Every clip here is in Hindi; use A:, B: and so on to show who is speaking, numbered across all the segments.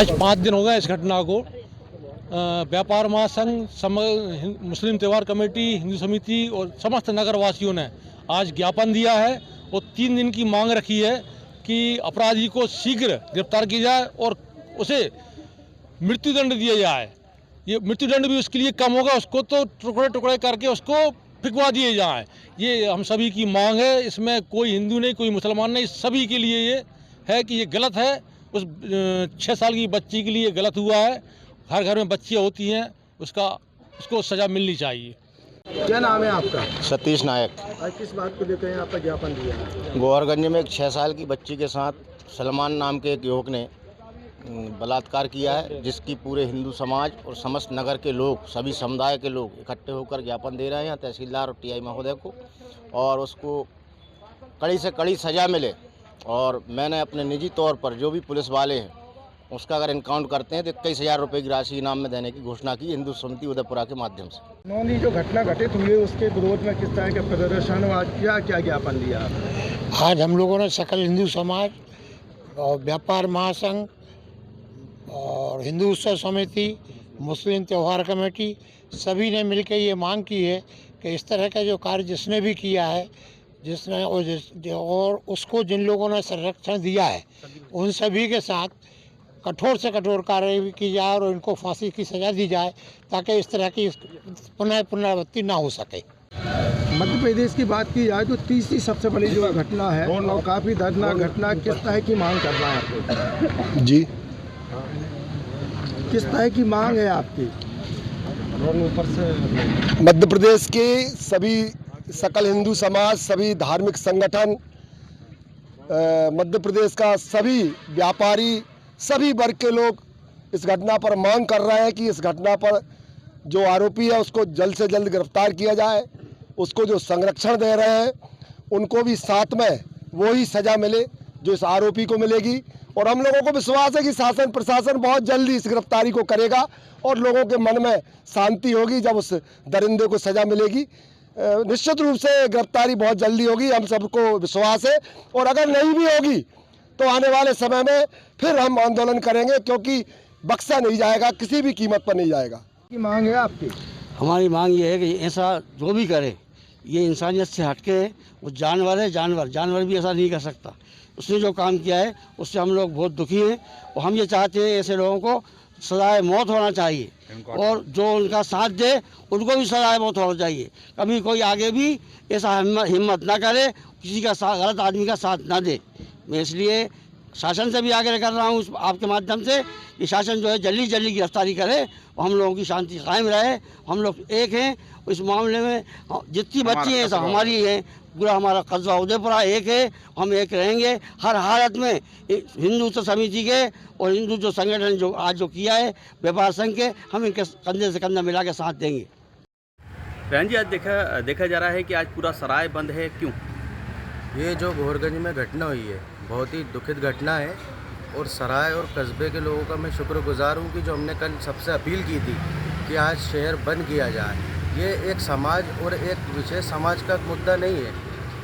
A: आज 5 दिन हो गए इस घटना को। व्यापार महासंघ, मुस्लिम त्यौहार कमेटी, हिंदू समिति और समस्त नगरवासियों ने आज ज्ञापन दिया है और 3 दिन की मांग रखी है कि अपराधी को शीघ्र गिरफ्तार किया जाए और उसे मृत्युदंड दिया जाए। ये मृत्युदंड भी उसके लिए कम होगा, उसको तो टुकड़े टुकड़े करके उसको फिकवा दिए जाए। ये हम सभी की मांग है। इसमें कोई हिंदू नहीं, कोई मुसलमान नहीं, सभी के लिए ये है कि ये गलत है। उस 6 साल की बच्ची के लिए गलत हुआ है। हर घर में बच्चियाँ होती हैं, उसको सज़ा मिलनी चाहिए।
B: क्या नाम है आपका?
C: सतीश नायक।
B: आज किस बात को लेकर यहाँ पर ज्ञापन दिया है?
C: गोहरगंज में एक 6 साल की बच्ची के साथ सलमान नाम के एक युवक ने बलात्कार किया है, जिसकी पूरे हिंदू समाज और समस्त नगर के लोग, सभी समुदाय के लोग इकट्ठे होकर ज्ञापन दे रहे हैं यहाँ तहसीलदार और टीआई महोदय को, और उसको कड़ी से कड़ी सज़ा मिले। और मैंने अपने निजी तौर पर जो भी पुलिस वाले हैं उसका अगर इनकाउंट करते हैं तो 21,000 रुपये की राशि इनाम में देने की घोषणा की हिंदू समिति उदयपुरा के माध्यम से।
B: उन्होंने जो घटना घटित हुई है उसके विरोध में किस तरह के प्रदर्शन और क्या क्या ज्ञापन दिया?
D: आज हम लोगों ने सकल हिंदू समाज और व्यापार महासंघ और हिंदू उत्सव समिति, मुस्लिम त्यौहार कमेटी सभी ने मिलकर ये मांग की है कि इस तरह का जो कार्य जिसने भी किया है, जिसने और उसको जिन लोगों ने संरक्षण दिया है, उन सभी के साथ कठोर से कठोर कार्रवाई की जाए और इनको फांसी की सज़ा दी जाए, ताकि इस तरह की पुनरावृत्ति ना हो सके।
B: मध्य प्रदेश की बात की जाए तो तीसरी सबसे बड़ी जो घटना है और काफ़ी दर्दनाक घटना, किस तरह की मांग कर रहे हैं आपको?
E: जी,
B: किस तरह की मांग है आपकी? ऊपर से
E: मध्य प्रदेश के सभी सकल हिंदू समाज, सभी धार्मिक संगठन, मध्य प्रदेश का सभी व्यापारी, सभी वर्ग के लोग इस घटना पर मांग कर रहे हैं कि इस घटना पर जो आरोपी है उसको जल्द से जल्द गिरफ्तार किया जाए। उसको जो संरक्षण दे रहे हैं उनको भी साथ में वही सज़ा मिले जो इस आरोपी को मिलेगी। और हम लोगों को विश्वास है कि शासन प्रशासन बहुत जल्दी इस गिरफ्तारी को करेगा और लोगों के मन में शांति होगी जब उस दरिंदे को सज़ा मिलेगी। निश्चित रूप से गिरफ्तारी बहुत जल्दी होगी, हम सबको विश्वास है। और अगर नहीं भी होगी तो आने वाले समय में फिर हम आंदोलन करेंगे, क्योंकि बख्शा नहीं जाएगा, किसी भी कीमत पर नहीं जाएगा।
B: की मांग है आपकी?
F: हमारी मांग ये है कि ऐसा जो भी करे ये इंसानियत से हटके है। वो जानवर है, जानवर भी ऐसा नहीं कर सकता। उसने जो काम किया है उससे हम लोग बहुत दुखी हैं और हम ये चाहते हैं ऐसे लोगों को सजाए मौत होना चाहिए और जो उनका साथ दे उनको भी सजाए मौत होना चाहिए। कभी कोई आगे भी ऐसा हिम्मत ना करे, किसी का गलत आदमी का साथ ना दे। मैं इसलिए शासन से भी आग्रह कर रहा हूँ आपके माध्यम से कि शासन जो है जल्दी जल्दी गिरफ्तारी करे और हम लोगों की शांति कायम रहे। हम लोग एक हैं इस मामले में, जितनी बच्ची हैं सब हमारी हैं, पूरा हमारा कस्बा उदयपुरा एक है, हम एक रहेंगे हर हालत में। हिंदू उत्सव समिति के और हिंदू जो संगठन जो आज जो किया है व्यापार संघ के, हम इनके कंधे से कंधा मिला के साथ देंगे।
G: बहन जी, आज देखा जा रहा है कि आज पूरा सराय बंद है, क्यों?
C: ये जो गोहरगंज में घटना हुई है बहुत ही दुखद घटना है और सराय और कस्बे के लोगों का मैं शुक्रगुजार हूँ कि जो हमने कल सबसे अपील की थी कि आज शहर बंद किया जाए। ये एक समाज और एक विशेष समाज का मुद्दा नहीं है।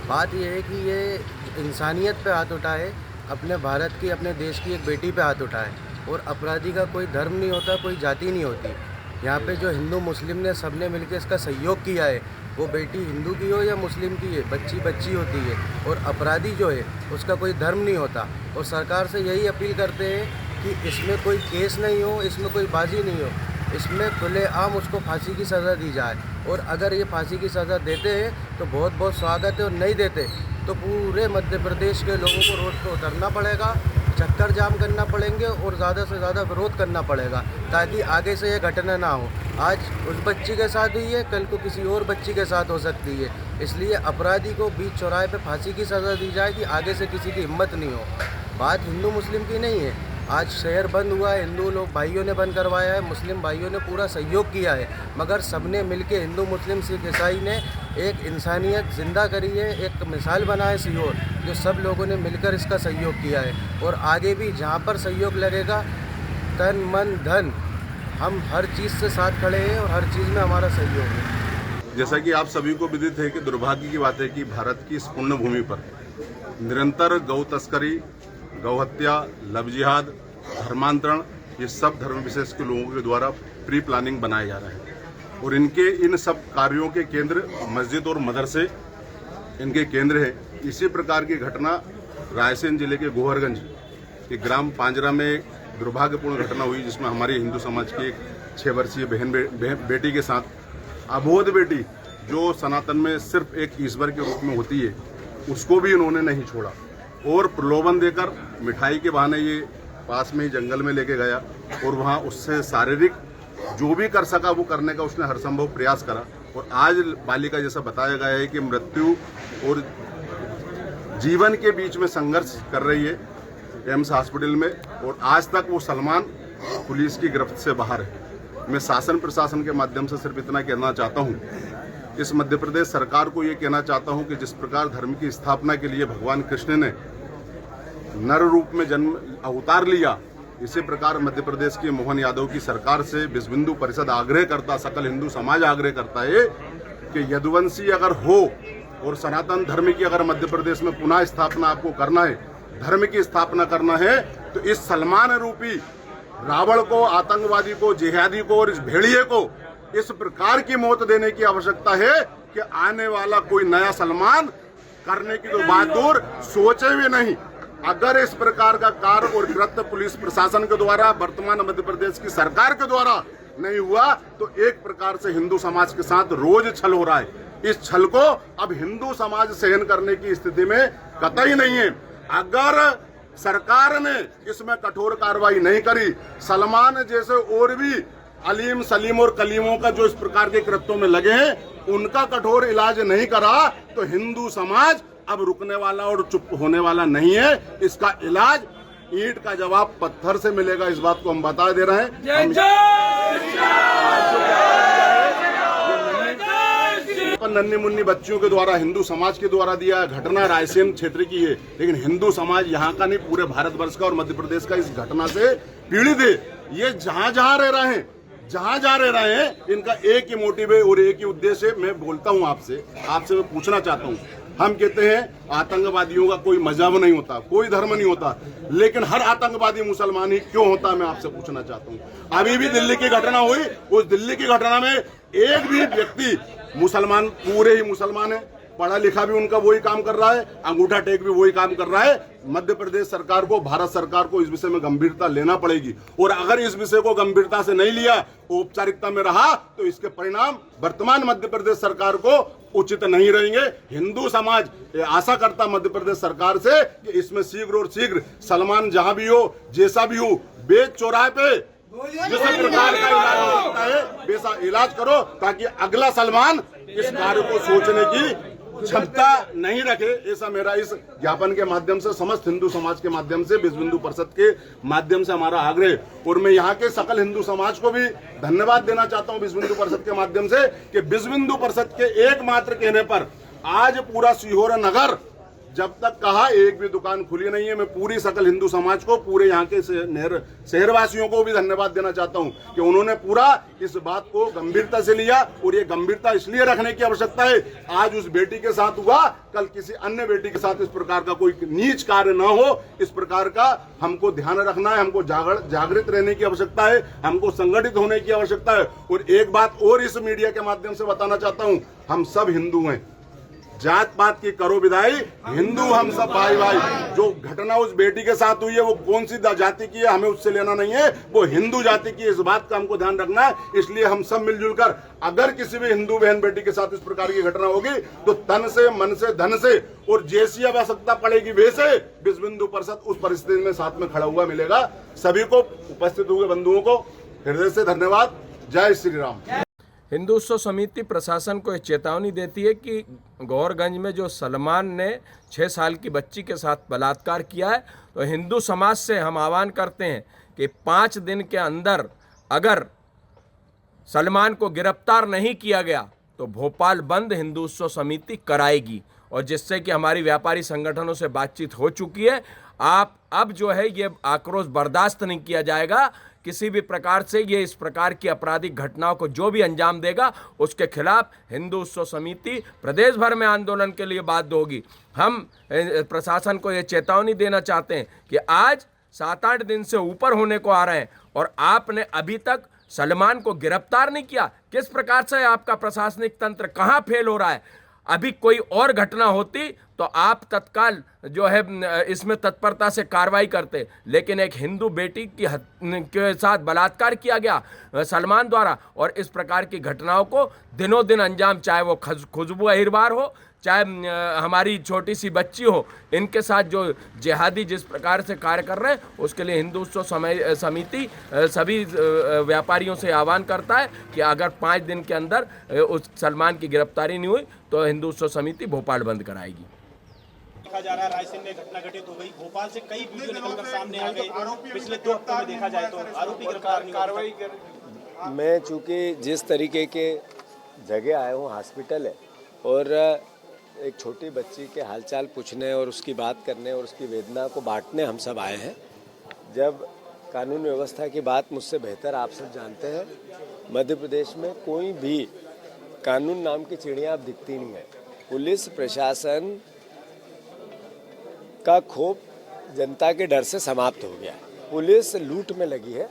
C: बात यह है कि ये इंसानियत पे हाथ उठाए, अपने भारत की, अपने देश की एक बेटी पे हाथ उठाए। और अपराधी का कोई धर्म नहीं होता, कोई जाति नहीं होती। यहाँ पे जो हिंदू मुस्लिम ने सबने मिलकर इसका सहयोग किया है, वो बेटी हिंदू की हो या मुस्लिम की है, बच्ची बच्ची होती है। और अपराधी जो है उसका कोई धर्म नहीं होता। और सरकार से यही अपील करते हैं कि इसमें कोई केस नहीं हो, इसमें कोई बाजी नहीं हो, इसमें खुलेआम उसको फांसी की सज़ा दी जाए। और अगर ये फांसी की सज़ा देते हैं तो बहुत बहुत स्वागत है, और नहीं देते तो पूरे मध्य प्रदेश के लोगों को रोड पर उतरना पड़ेगा, चक्कर जाम करना पड़ेंगे और ज़्यादा से ज़्यादा विरोध करना पड़ेगा, ताकि आगे से ये घटना ना हो। आज उस बच्ची के साथ हुई है, कल को किसी और बच्ची के साथ हो सकती है। इसलिए अपराधी को बीच चौराहे पे फांसी की सज़ा दी जाए कि आगे से किसी की हिम्मत नहीं हो। बात हिंदू मुस्लिम की नहीं है। आज शहर बंद हुआ है, हिंदू लोग भाइयों ने बंद करवाया है, मुस्लिम भाइयों ने पूरा सहयोग किया है, मगर सबने मिलके हिंदू मुस्लिम सिख ईसाई ने एक इंसानियत ज़िंदा करी है, एक मिसाल बना है सीहोर, जो सब लोगों ने मिलकर इसका सहयोग किया है। और आगे भी जहाँ पर सहयोग लगेगा, तन मन धन, हम हर चीज़ से साथ खड़े हैं और हर चीज़ में हमारा सहयोग है।
H: जैसा कि आप सभी को विदित है कि दुर्भाग्य की बात है कि भारत की इस पुण्य भूमि पर निरंतर गौ तस्करी, गौ हत्या, लव जिहाद, धर्मांतरण ये सब धर्म विशेष के लोगों के द्वारा प्री प्लानिंग बनाया जा रहा है और इनके इन सब कार्यों के केंद्र मस्जिद और मदरसे इनके केंद्र है। इसी प्रकार की घटना रायसेन जिले के गोहरगंज के ग्राम पांजरा में दुर्भाग्यपूर्ण घटना हुई, जिसमें हमारी हिंदू समाज की एक 6 वर्षीय बेटी के साथ अबोध बेटी जो सनातन में सिर्फ एक ईश्वर के रूप में होती है, उसको भी इन्होंने नहीं छोड़ा और प्रलोभन देकर मिठाई के बहाने ये पास में ही जंगल में लेके गया और वहाँ उससे शारीरिक जो भी कर सका वो करने का उसने हर संभव प्रयास करा और आज बालिका जैसा बताया गया है कि मृत्यु और जीवन के बीच में संघर्ष कर रही है एम्स हॉस्पिटल में और आज तक वो सलमान पुलिस की गिरफ्त से बाहर है। मैं शासन प्रशासन के माध्यम से सिर्फ इतना कहना चाहता हूँ, इस मध्य प्रदेश सरकार को ये कहना चाहता हूँ कि जिस प्रकार धर्म की स्थापना के लिए भगवान कृष्ण ने नर रूप में जन्म अवतार लिया, इसी प्रकार मध्य प्रदेश के मोहन यादव की सरकार से विश्व हिंदू परिषद आग्रह करता, सकल हिंदू समाज आग्रह करता है कि यदुवंशी अगर हो और सनातन धर्म की अगर मध्य प्रदेश में पुनः स्थापना आपको करना है, धर्म की स्थापना करना है, तो इस सलमान रूपी रावण को, आतंकवादी को, जिहादी को और इस भेड़िए को इस प्रकार की मौत देने की आवश्यकता है कि आने वाला कोई नया सलमान करने की तो बात दूर सोचे भी नहीं। अगर इस प्रकार का कार्य और कृत्य पुलिस प्रशासन के द्वारा, वर्तमान मध्य प्रदेश की सरकार के द्वारा नहीं हुआ तो एक प्रकार से हिंदू समाज के साथ रोज छल हो रहा है। इस छल को अब हिंदू समाज सहन करने की स्थिति में कतई नहीं है। अगर सरकार ने इसमें कठोर कार्रवाई नहीं करी, सलमान जैसे और भी अलीम, सलीम और कलीमों का जो इस प्रकार के कृत्यों में लगे हैं, उनका कठोर इलाज नहीं करा तो हिंदू समाज अब रुकने वाला और चुप होने वाला नहीं है। इसका इलाज ईंट का जवाब पत्थर से मिलेगा, इस बात को हम बता दे रहे हैं। नन्ही मुन्नी बच्चियों के द्वारा हिंदू समाज के द्वारा दिया घटना रायसेन क्षेत्र की है, लेकिन हिंदू समाज यहाँ का नहीं, पूरे भारतवर्ष का और मध्य प्रदेश का इस घटना से पीड़ित है। ये जहाँ जहाँ रह रहे हैं, जहाँ जा रहे हैं, इनका एक ही मोटिव है और एक ही उद्देश्य है। मैं बोलता हूँ आपसे मैं पूछना चाहता हूँ, हम कहते हैं आतंकवादियों का कोई मजहब नहीं होता, कोई धर्म नहीं होता, लेकिन हर आतंकवादी मुसलमान ही क्यों होता है? मैं आपसे पूछना चाहता हूँ। अभी भी दिल्ली की घटना हुई, उस दिल्ली की घटना में एक भी व्यक्ति मुसलमान, पूरे ही मुसलमान है, पढ़ा लिखा भी उनका वही काम कर रहा है, अंगूठा टेक भी वही काम कर रहा है। मध्य प्रदेश सरकार को, भारत सरकार को इस विषय में गंभीरता लेना पड़ेगी और अगर इस विषय को गंभीरता से नहीं लिया, औपचारिकता में रहा, तो इसके परिणाम वर्तमान मध्य प्रदेश सरकार को उचित नहीं रहेंगे। हिंदू समाज आशा करता मध्य प्रदेश सरकार से कि इसमें शीघ्र और शीघ्र सलमान जहां भी हो, जैसा भी हो, बेच चौराहे पे जिस प्रकार का इलाज हो सकता है वैसा इलाज करो, ताकि अगला सलमान इस कार्य को सोचने की क्षमता नहीं रखे। ऐसा मेरा इस ज्ञापन के माध्यम से, समस्त हिंदू समाज के माध्यम से, विश्व हिंदू परिषद के माध्यम से हमारा आग्रह। और मैं यहाँ के सकल हिंदू समाज को भी धन्यवाद देना चाहता हूँ विश्व हिंदू परिषद के माध्यम से कि विश्व हिंदू परिषद के एकमात्र कहने पर आज पूरा सीहोर नगर, जब तक कहा, एक भी दुकान खुली नहीं है। मैं पूरी सकल हिंदू समाज को, पूरे यहाँ के शहरवासियों को भी धन्यवाद देना चाहता हूँ कि उन्होंने पूरा इस बात को गंभीरता से लिया और ये गंभीरता इसलिए रखने की आवश्यकता है, आज उस बेटी के साथ हुआ, कल किसी अन्य बेटी के साथ इस प्रकार का कोई नीच कार्य न हो, इस प्रकार का हमको ध्यान रखना है। हमको जागृत रहने की आवश्यकता है, हमको संगठित होने की आवश्यकता है। और एक बात और इस मीडिया के माध्यम से बताना चाहता हूँ, हम सब हिंदू हैं, जात पात की करो विदाई, हिंदू हम सब भाई भाई। जो घटना उस बेटी के साथ हुई है वो कौन सी जाति की है हमें उससे लेना नहीं है, वो हिंदू जाति की, इस बात का हमको ध्यान रखना है। इसलिए हम सब मिलजुल कर, अगर किसी भी हिंदू बहन बेटी के साथ इस प्रकार की घटना होगी तो तन से, मन से, धन से और जैसी आवश्यकता पड़ेगी वैसे विश्व हिंदू परिषद उस परिस्थिति में साथ में खड़ा हुआ मिलेगा। सभी को, उपस्थित हुए बंधुओं को हृदय से धन्यवाद। जय श्री राम।
I: हिंदू उत्सव समिति प्रशासन को एक चेतावनी देती है कि गौरगंज में जो सलमान ने 6 साल की बच्ची के साथ बलात्कार किया है, तो हिंदू समाज से हम आह्वान करते हैं कि 5 दिन के अंदर अगर सलमान को गिरफ्तार नहीं किया गया तो भोपाल बंद हिंदू उत्सव समिति कराएगी। और जिससे कि हमारी व्यापारी संगठनों से बातचीत हो चुकी है, आप अब जो है ये आक्रोश बर्दाश्त नहीं किया जाएगा। किसी भी प्रकार से ये इस प्रकार की आपराधिक घटनाओं को जो भी अंजाम देगा उसके खिलाफ हिंदू उत्सव समिति प्रदेश भर में आंदोलन के लिए बाध्य होगी। हम प्रशासन को ये चेतावनी देना चाहते हैं कि आज 7-8 दिन से ऊपर होने को आ रहे हैं और आपने अभी तक सलमान को गिरफ्तार नहीं किया। किस प्रकार से आपका प्रशासनिक तंत्र कहाँ फेल हो रहा है? अभी कोई और घटना होती तो आप तत्काल जो है इसमें तत्परता से कार्रवाई करते, लेकिन एक हिंदू बेटी के साथ बलात्कार किया गया सलमान द्वारा, और इस प्रकार की घटनाओं को दिनों दिन अंजाम, चाहे वो खुशबू अहिरबार हो, चाहे हमारी छोटी सी बच्ची हो, इनके साथ जो जिहादी जिस प्रकार से कार्य कर रहे हैं, उसके लिए हिंदू उत्सव समिति सभी व्यापारियों से आह्वान करता है कि अगर 5 दिन के अंदर उस सलमान की गिरफ्तारी नहीं हुई तो हिंदू उत्सव समिति भोपाल बंद कराएगी।
J: देखा जा रहा है रायसेन में घटना घटित हो गई, भोपाल से कई वीडियो निकलकर सामने आ गए। पिछले 2 हफ्तों में देखा जाए तो आरोपी गिरफ्तार नहीं कार्रवाई कर।
K: मैं चूँकि जिस तरीके के जगह आया हूँ हॉस्पिटल है, और एक छोटी बच्ची के हालचाल पूछने और उसकी बात करने और उसकी वेदना को बांटने हम सब आए हैं। जब कानून व्यवस्था की बात मुझसे बेहतर आप सब जानते हैं, मध्य प्रदेश में कोई भी कानून नाम की चिड़िया अब दिखती नहीं है। पुलिस प्रशासन का खौफ जनता के डर से समाप्त हो गया। पुलिस लूट में लगी है।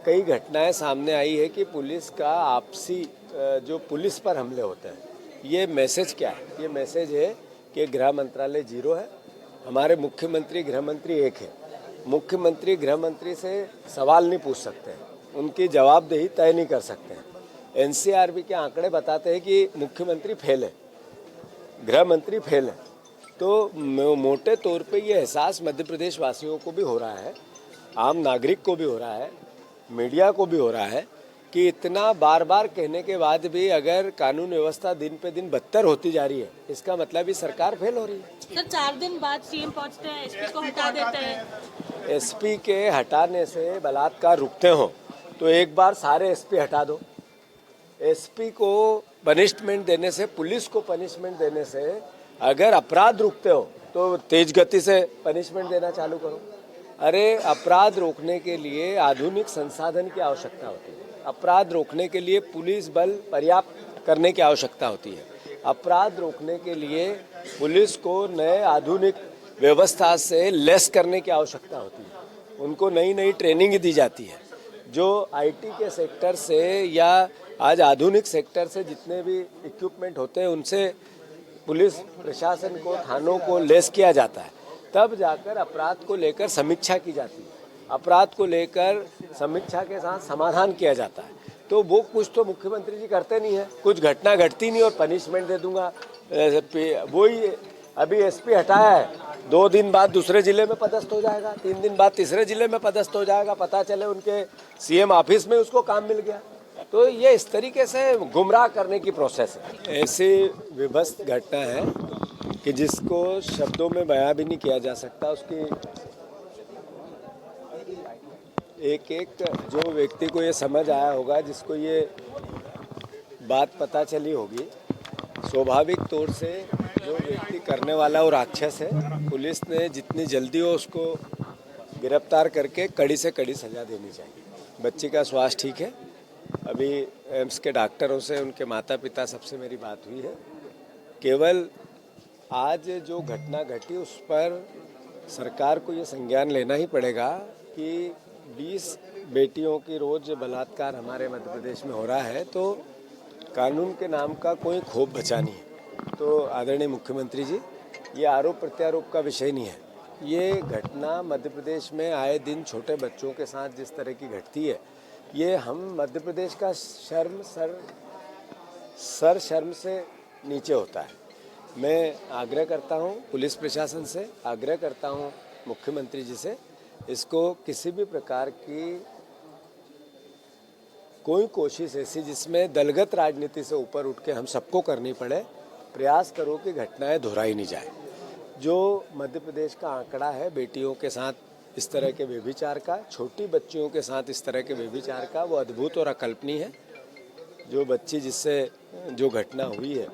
K: कई घटनाएं सामने आई है कि पुलिस का आपसी जो पुलिस पर हमले होते हैं। ये मैसेज क्या है? ये मैसेज है कि गृह मंत्रालय 0 है, हमारे मुख्यमंत्री गृह मंत्री 1 है। मुख्यमंत्री गृह मंत्री से सवाल नहीं पूछ सकते हैं, उनकी जवाबदेही तय नहीं कर सकते हैं। एनसीआरबी के आंकड़े बताते हैं कि मुख्यमंत्री फेल है, गृह मंत्री फेल है। तो मोटे तौर पे ये एहसास मध्य प्रदेश वासियों को भी हो रहा है, आम नागरिक को भी हो रहा है, मीडिया को भी हो रहा है कि इतना बार बार कहने के बाद भी अगर कानून व्यवस्था दिन पे दिन बदतर होती जा रही है, इसका मतलब ही सरकार फेल हो रही है।
L: सर 4 दिन बाद सीएम पहुंचते हैं, एसपी को हटा देते हैं।
K: एसपी के हटाने से बलात्कार रुकते हो तो एक बार सारे एसपी हटा दो। एसपी को पनिशमेंट देने से, पुलिस को पनिशमेंट देने से अगर अपराध रुकते हो तो तेज गति से पनिशमेंट देना चालू करो। अरे अपराध रोकने के लिए आधुनिक संसाधन की आवश्यकता होती है, अपराध रोकने के लिए पुलिस बल पर्याप्त करने की आवश्यकता होती है, अपराध रोकने के लिए पुलिस को नए आधुनिक व्यवस्था से लेस करने की आवश्यकता होती है, उनको नई नई ट्रेनिंग दी जाती है। जो आईटी के सेक्टर से या आज आधुनिक सेक्टर से जितने भी इक्विपमेंट होते हैं उनसे पुलिस प्रशासन को, थानों को लेस किया जाता है, तब जाकर अपराध को लेकर समीक्षा की जाती है, अपराध को लेकर समीक्षा के साथ समाधान किया जाता है। तो वो कुछ तो मुख्यमंत्री जी करते नहीं है, कुछ घटना घटती नहीं और पनिशमेंट दे दूंगा। वही अभी एसपी हटाया है, 2 दिन बाद दूसरे जिले में पदस्थ हो जाएगा, 3 दिन बाद तीसरे जिले में पदस्थ हो जाएगा, पता चले उनके सीएम ऑफिस में उसको काम मिल गया। तो ये इस तरीके से गुमराह करने की प्रोसेस है। ऐसी विभत्स घटना है कि जिसको शब्दों में बयां भी नहीं किया जा सकता। उसकी एक जो व्यक्ति को ये समझ आया होगा, जिसको ये बात पता चली होगी, स्वाभाविक तौर से जो व्यक्ति करने वाला वो राक्षस है। पुलिस ने जितनी जल्दी हो उसको गिरफ्तार करके कड़ी से कड़ी सजा देनी चाहिए। बच्ची का स्वास्थ्य ठीक है, अभी एम्स के डॉक्टरों से, उनके माता पिता सबसे मेरी बात हुई है। केवल आज जो घटना घटी उस पर सरकार को ये संज्ञान लेना ही पड़ेगा कि 20 बेटियों की रोज बलात्कार हमारे मध्य प्रदेश में हो रहा है, तो कानून के नाम का कोई खौफ बचा नहीं है। तो आदरणीय मुख्यमंत्री जी, ये आरोप प्रत्यारोप का विषय नहीं है। ये घटना मध्य प्रदेश में आए दिन छोटे बच्चों के साथ जिस तरह की घटती है, ये हम मध्य प्रदेश का शर्म से नीचे होता है। मैं आग्रह करता हूँ पुलिस प्रशासन से, आग्रह करता हूँ मुख्यमंत्री जी से, इसको किसी भी प्रकार की कोई कोशिश ऐसी जिसमें दलगत राजनीति से ऊपर उठ के हम सबको करनी पड़े, प्रयास करो कि घटनाएं दोहराई नहीं जाए। जो मध्य प्रदेश का आंकड़ा है बेटियों के साथ इस तरह के व्यभिचार का, छोटी बच्चियों के साथ इस तरह के व्यभिचार का, वो अद्भुत और अकल्पनीय है। जो बच्ची जिससे जो घटना हुई है,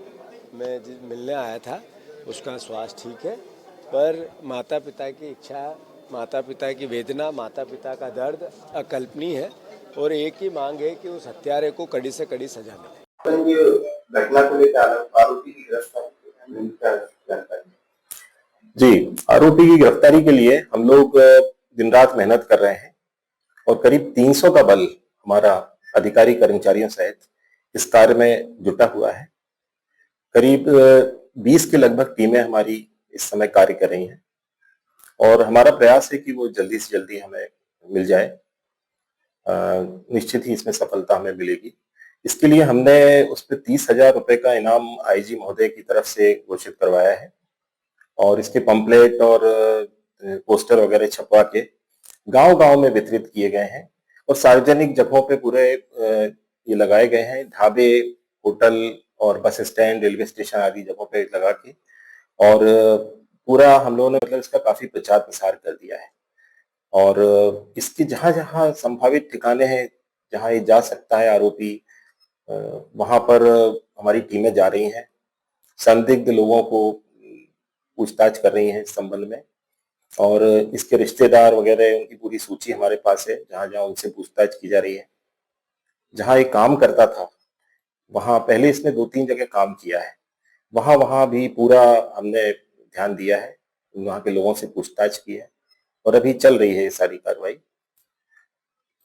K: मैं मिलने आया था, उसका स्वास्थ्य ठीक है, पर माता पिता की इच्छा, माता पिता की वेदना, माता पिता का दर्द अकल्पनीय है और एक ही मांग है कि उस हत्यारे को कड़ी से कड़ी सजा मिले।
M: घटना को लेकर आरोपी की गिरफ्तारी जी, आरोपी की गिरफ्तारी के लिए हम लोग दिन रात मेहनत कर रहे हैं और करीब 300 का बल हमारा अधिकारी कर्मचारियों सहित इस कार्य में जुटा हुआ है। करीब 20 के लगभग टीमें हमारी इस समय कार्य कर रही हैं और हमारा प्रयास है कि वो जल्दी से जल्दी हमें मिल जाए। निश्चित ही इसमें सफलता हमें मिलेगी। इसके लिए हमने उस पर 30,000 रुपए का इनाम आईजी महोदय की तरफ से घोषित करवाया है और इसके पंपलेट और पोस्टर वगैरह छपवा के गांव-गांव में वितरित किए गए हैं और सार्वजनिक जगहों पे पूरे ये लगाए गए हैं। ढाबे, होटल और बस स्टैंड, रेलवे स्टेशन आदि जगहों पे लगा के और पूरा हम लोगों ने मतलब इसका काफी प्रचार प्रसार कर दिया है और इसके जहां-जहां संभावित ठिकाने हैं, जहां ये जा सकता है आरोपी, वहां पर हमारी टीमें जा रही हैं। संदिग्ध लोगों को पूछताछ कर रही हैं इस संबंध में और इसके रिश्तेदार वगैरह उनकी पूरी सूची हमारे पास है, जहां-जहां उनसे पूछताछ की जा रही है। जहां ये काम करता था, वहां पहले इसने 2-3 जगह काम किया है, वहां भी पूरा हमने ध्यान दिया है, वहां के लोगों से पूछताछ की है और अभी चल रही है ये सारी कार्रवाई।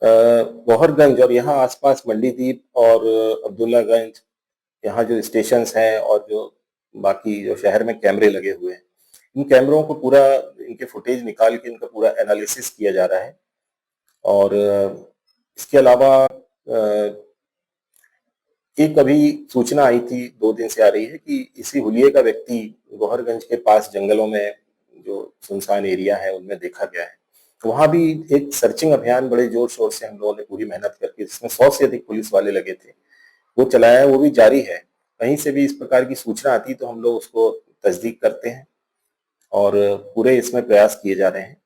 M: गौहरगंज और यहाँ आसपास मंडीदीप और अब्दुल्लागंज, यहाँ जो स्टेशंस हैं और जो बाकी जो शहर में कैमरे लगे हुए हैं, इन कैमरों को पूरा इनके फुटेज निकाल के इनका पूरा एनालिसिस किया जा रहा है और इसके अलावा एक अभी सूचना आई थी, 2 दिन से आ रही है कि इसी हुलिये का व्यक्ति गौहरगंज के पास जंगलों में जो सुनसान एरिया है उनमें देखा गया है। वहां भी एक सर्चिंग अभियान बड़े जोर शोर से हम लोगों ने पूरी मेहनत करके, जिसमें 100 से अधिक पुलिस वाले लगे थे, वो चलाया है, वो भी जारी है। कहीं से भी इस प्रकार की सूचना आती तो हम लोग उसको तस्दीक करते हैं और पूरे इसमें प्रयास किए जा रहे हैं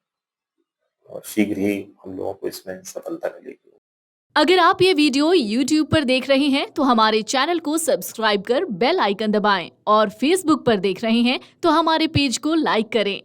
M: और शीघ्र ही हम लोगों को इसमें सफलता मिलेगी।
N: अगर आप ये वीडियो YouTube पर देख रहे हैं तो हमारे चैनल को सब्सक्राइब कर बेल आइकन दबाएं और Facebook पर देख रहे हैं तो हमारे पेज को लाइक करें।